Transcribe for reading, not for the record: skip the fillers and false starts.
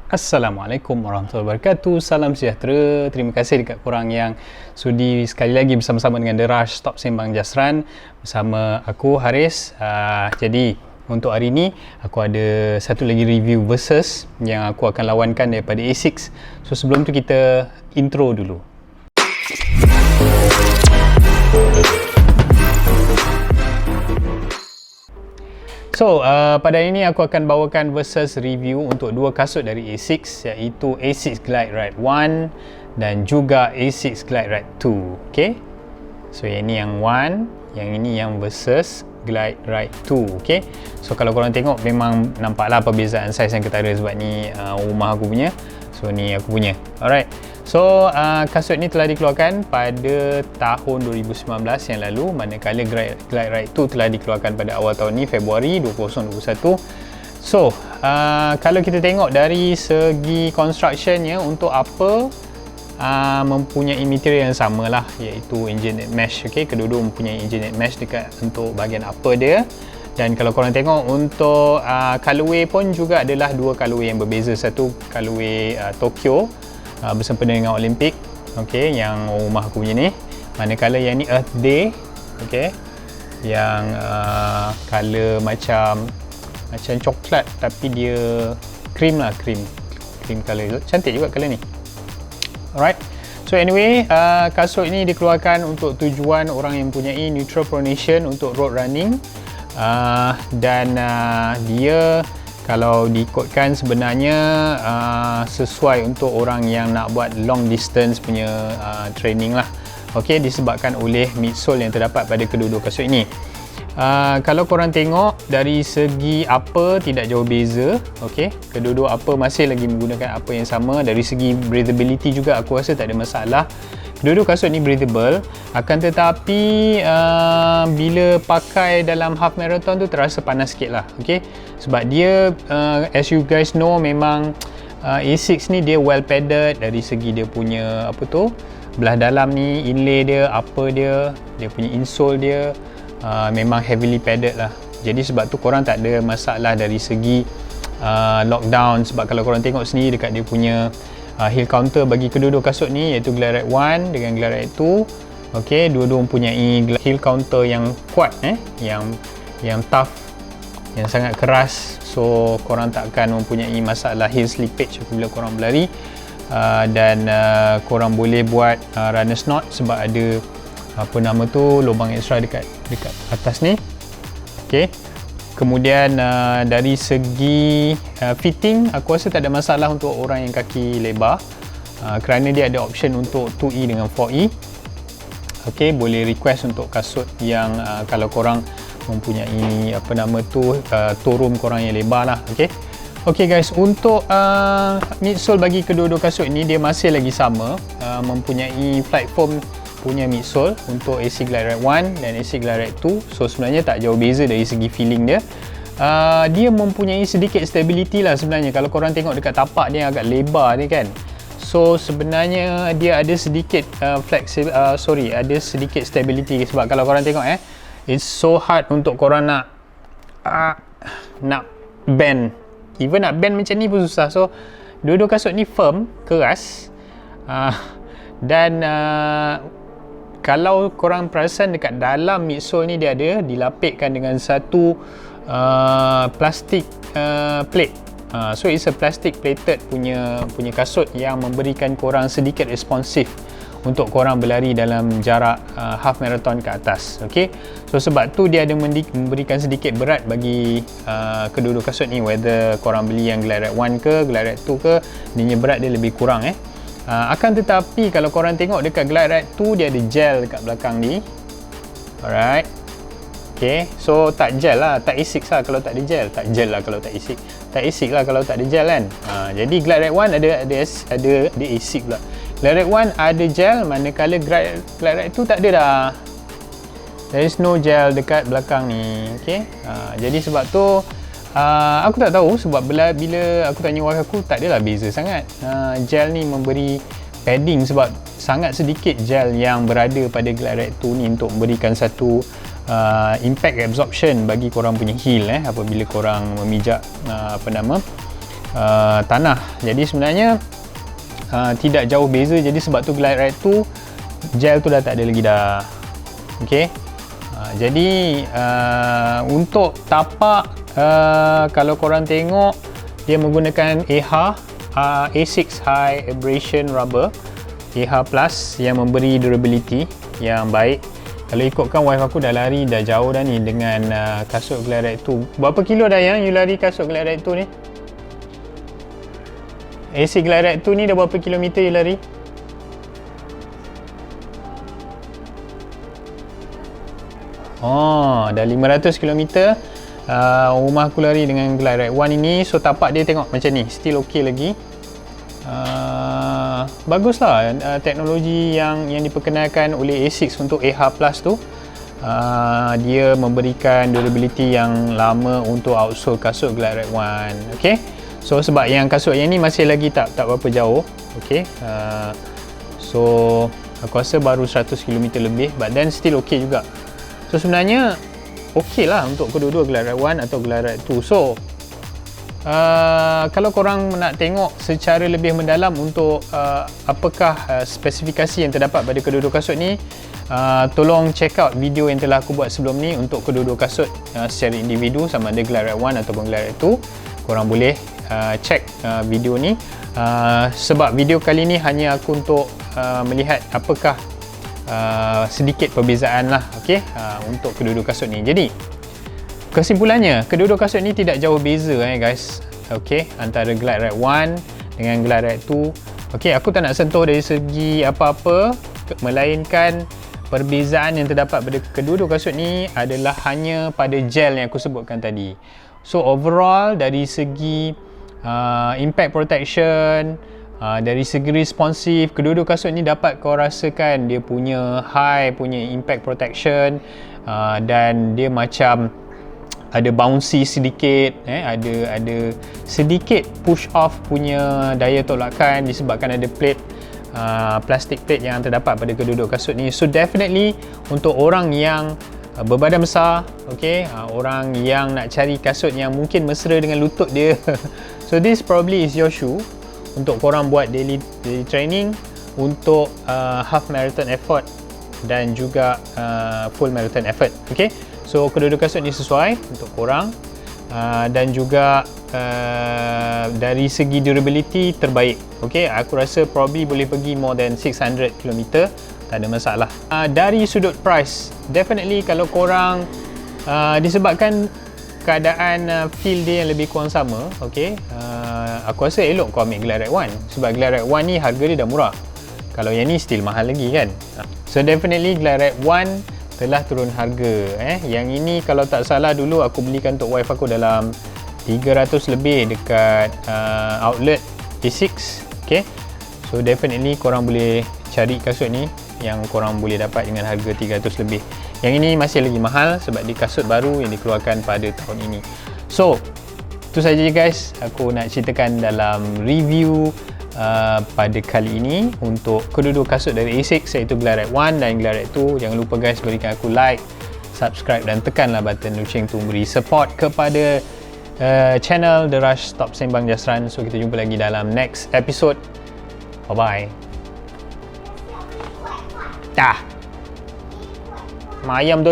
Assalamualaikum warahmatullahi wabarakatuh. Salam sejahtera. Terima kasih dekat korang yang sudi sekali lagi bersama-sama dengan The Rush Stop Sembang Jasran bersama aku Haris. Jadi untuk hari ini aku ada satu lagi review versus yang aku akan lawankan daripada ASICS. So sebelum tu kita intro dulu. So, pada hari ini aku akan bawakan versus review untuk dua kasut dari ASICS, iaitu ASICS Glide Ride 1 dan juga ASICS Glide Ride 2. Okay? So, yang ini yang 1, yang ini yang versus Glide Ride 2. Okay? So, kalau korang tengok memang nampaklah perbezaan saiz yang ketara sebab ni rumah aku punya. So, ni aku punya. Alright. So, kasut ni telah dikeluarkan pada tahun 2019 yang lalu, manakala Glide Ride 2 telah dikeluarkan pada awal tahun ni, Februari 2021. So, kalau kita tengok dari segi constructionnya, untuk apa mempunyai material yang sama lah, iaitu engineered mesh. Okay? Kedua-dua mempunyai engineered mesh dekat untuk bahagian upper dia. Dan kalau korang tengok untuk colorway pun juga adalah dua colorway yang berbeza. Satu colorway Tokyo bersempena dengan Olimpik, okay, yang rumah aku punya ni. Manakala yang ni Earth Day, okay, yang color macam coklat tapi dia cream lah, cream color. Cantik juga color ni. Alright. So anyway, kasut ini dikeluarkan untuk tujuan orang yang mempunyai neutral pronation untuk road running. Dan dia kalau diikutkan sebenarnya sesuai untuk orang yang nak buat long distance punya training lah. Okey, disebabkan oleh midsole yang terdapat pada kedua-dua kasut ini. Kalau korang tengok dari segi upper tidak jauh beza. Okey, kedua-dua upper masih lagi menggunakan upper yang sama. Dari segi breathability juga aku rasa tak ada masalah. Kedua-dua kasut ni breathable, akan tetapi bila pakai dalam half marathon tu terasa panas sikit lah. Okay? Sebab dia as you guys know, memang ASICS ni dia well padded dari segi dia punya belah dalam ni, inlay dia, upper dia punya insole dia memang heavily padded lah. Jadi sebab tu korang tak ada masalah dari segi lockdown. Sebab kalau korang tengok sini dekat dia punya heel counter bagi kedua-dua kasut ni, iaitu Glide Ride 1 dengan Glide Ride 2. Okey, dua-dua mempunyai heel counter yang kuat, yang tough, yang sangat keras. So korang tak akan mempunyai masalah heel slippage apabila korang berlari. Dan korang boleh buat runner's knot sebab ada lubang extra dekat atas ni. Okey. Kemudian dari segi fitting, aku rasa tak ada masalah untuk orang yang kaki lebar, kerana dia ada option untuk 2E dengan 4E. Okey, boleh request untuk kasut yang kalau korang mempunyai turun korang yang lebar lah. Okey. Okey guys, untuk midsole bagi kedua-dua kasut ni dia masih lagi sama, mempunyai flight foam punya midsole untuk ASICS Glide Ride 1 dan ASICS Glide Ride 2. So sebenarnya tak jauh beza dari segi feeling dia. Dia mempunyai sedikit stability lah sebenarnya. Kalau korang tengok dekat tapak dia agak lebar ni kan. So sebenarnya dia ada sedikit ada sedikit stability. Sebab kalau korang tengok it's so hard untuk korang nak bend. Even nak bend macam ni pun susah. So dua-dua kasut ni firm, keras, dan kalau korang perasan dekat dalam midsole ni dia ada dilapikkan dengan satu plastik plate. So it's a plastic plated punya kasut yang memberikan korang sedikit responsif untuk korang berlari dalam jarak half marathon ke atas. Okay? So sebab tu dia ada memberikan sedikit berat bagi kedua-dua kasut ni, whether korang beli yang Glide Ride 1 ke Glide Ride 2 ke, dia berat dia lebih kurang. Akan tetapi kalau korang tengok dekat Glide Ride 2 dia ada gel dekat belakang ni. Alright. Okay, so tak gel lah, tak ASICS lah kalau tak ada gel. Tak gel lah kalau tak ASICS. Tak ASICS lah kalau tak ada gel kan. Jadi Glide Ride 1 ada ASICS pula. Glide Ride 1 ada gel, manakala Glide Ride 2 tak ada dah. There is no gel dekat belakang ni. Okay. Jadi sebab tu aku tak tahu, sebab bila aku tanya wife aku, tak adalah beza sangat. Gel ni memberi padding sebab sangat sedikit gel yang berada pada Glide Ride 2 ni untuk memberikan satu impact absorption bagi korang punya heel apabila korang memijak tanah. Jadi sebenarnya tidak jauh beza. Jadi sebab tu Glide Ride tu gel tu dah tak ada lagi dah. Okey. Jadi untuk tapak, kalau korang tengok dia menggunakan A6 High Abrasion Rubber, AH Plus, yang memberi durability yang baik. Kalau ikutkan wife aku dah lari dah jauh dah ni dengan kasut Glide Ride 2. Berapa kilo dah yang you lari kasut Glide Ride 2 ni? AC Glide Ride 2 ni dah berapa kilometer you lari? Oh, dah 500 km. Rumah aku lari dengan Glide Ride 1 ini. So tapak dia tengok macam ni, still okay lagi. Baguslah teknologi yang diperkenalkan oleh A6 untuk AH Plus tu. Dia memberikan durability yang lama untuk outsole kasut Glide Ride 1. Okay, so sebab yang kasut yang ni masih lagi tak berapa jauh. Okay, so aku rasa baru 100 km lebih, but then still okay juga. So sebenarnya okay lah untuk kedua-dua Glide Ride 1 atau Glide Ride 2. So kalau korang nak tengok secara lebih mendalam untuk apakah spesifikasi yang terdapat pada kedua-dua kasut ni, tolong check out video yang telah aku buat sebelum ni untuk kedua-dua kasut secara individu, sama ada Glide Ride 1 ataupun Glide Ride 2. Korang boleh check video ni, sebab video kali ni hanya aku untuk melihat apakah sedikit perbezaan lah, okay, untuk kedua-dua kasut ni. Jadi kesimpulannya, kedua-dua kasut ni tidak jauh beza guys, okay, antara Glide Ride 1 dengan Glide Ride 2. Okay, aku tak nak sentuh dari segi apa-apa, melainkan perbezaan yang terdapat pada kedua-dua kasut ni adalah hanya pada gel yang aku sebutkan tadi. So overall dari segi impact protection, dari segi responsif, kedua-dua kasut ni dapat kau rasakan dia punya impact protection, dan dia macam ada bouncy sedikit, ada sedikit push off punya daya tolakan disebabkan ada plate, plastik plate yang terdapat pada kedua-dua kasut ni. So definitely untuk orang yang berbadan besar, okay, orang yang nak cari kasut yang mungkin mesra dengan lutut dia so this probably is your shoe untuk korang buat daily training, untuk half marathon effort dan juga full marathon effort. Okay, so kedua-dua kasut ni sesuai untuk korang, dan juga dari segi durability terbaik. Okay, aku rasa probably boleh pergi more than 600 km, tak ada masalah. Dari sudut price, definitely kalau korang disebabkan keadaan feel dia yang lebih kurang sama, okay, aku rasa elok kau ambil Glide Ride 1, sebab Glide Ride 1 ni harga dia dah murah. Kalau yang ni still mahal lagi kan. So definitely Glide Ride 1 telah turun harga. Yang ini kalau tak salah dulu aku belikan untuk wife aku dalam 300 lebih dekat outlet A6. Okay, so definitely korang boleh cari kasut ni yang korang boleh dapat dengan harga 300 lebih. Yang ini masih lagi mahal sebab dia kasut baru yang dikeluarkan pada tahun ini. So itu saja guys, aku nak ceritakan dalam review pada kali ini untuk kedua-dua kasut dari A6, iaitu Glide Ride 1 dan Glide Ride 2. Jangan lupa guys, berikan aku like, subscribe dan tekanlah button loceng untuk memberi support kepada channel The Rush Stop Sembang Jasran. So kita jumpa lagi dalam next episode. Bye bye. Dah. Mayam tu